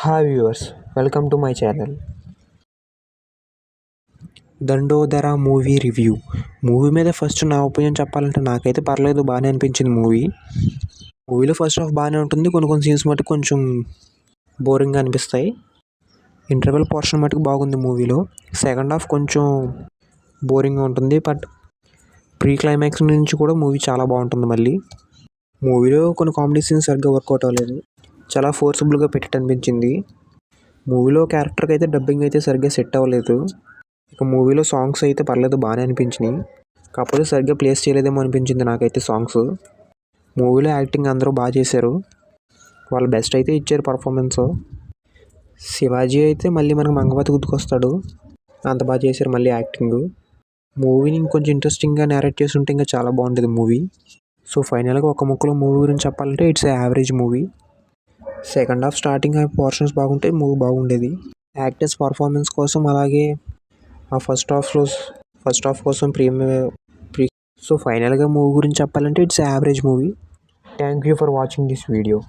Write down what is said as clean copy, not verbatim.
Hi viewers, welcome to my channel. Dandodara movie review. Movie మీద first నా opinion చెప్పాలంటే నాకైతే పర్లేదు, బాగానే అనిపించింది మూవీలో ఫస్ట్ హాఫ్ బాగానే ఉంటుంది. కొన్ని సీన్స్ మటుకు కొంచెం బోరింగ్గా అనిపిస్తాయి. ఇంటర్వెల్ పోర్షన్ మటుకు బాగుంది మూవీలో. సెకండ్ హాఫ్ కొంచెం బోరింగ్గా ఉంటుంది, బట్ ప్రీ క్లైమాక్స్ నుంచి కూడా మూవీ చాలా బాగుంటుంది. మళ్ళీ మూవీలో కొన్ని కామెడీ సీన్స్ సరిగ్గా వర్కౌట్ అవ్వలేదు, చాలా ఫోర్సబుల్గా పెట్టిట్టు అనిపించింది. మూవీలో క్యారెక్టర్కి అయితే డబ్బింగ్ అయితే సరిగ్గా సెట్ అవ్వలేదు. ఇక మూవీలో సాంగ్స్ అయితే పర్లేదు, బాగానే అనిపించినాయి. కాకపోతే సరిగ్గా ప్లేస్ చేయలేదేమో అనిపించింది నాకైతే సాంగ్స్. మూవీలో యాక్టింగ్ అందరూ బాగా చేశారు, వాళ్ళు బెస్ట్ అయితే ఇచ్చారు పర్ఫార్మెన్స్. శివాజీ అయితే మళ్ళీ మనకు మంగపతి గుర్తుకొస్తాడు, అంత బాగా చేశారు మళ్ళీ యాక్టింగ్. మూవీని ఇంకొంచెం ఇంట్రెస్టింగ్గా నేరేట్ చేసి ఉంటే ఇంకా చాలా బాగుంటుంది మూవీ. సో ఫైనల్గా ఒక ముక్కలో మూవీ గురించి చెప్పాలంటే it's average movie. Second half starting portions బాగుంటే మూవీ బాగుండేది. యాక్టర్స్ పర్ఫార్మెన్స్ కోసం, అలాగే ఆ ఫస్ట్ హాఫ్ కోసం సో ఫైనల్గా మూవీ గురించి చెప్పాలంటే it's average movie. Thank you for watching this video.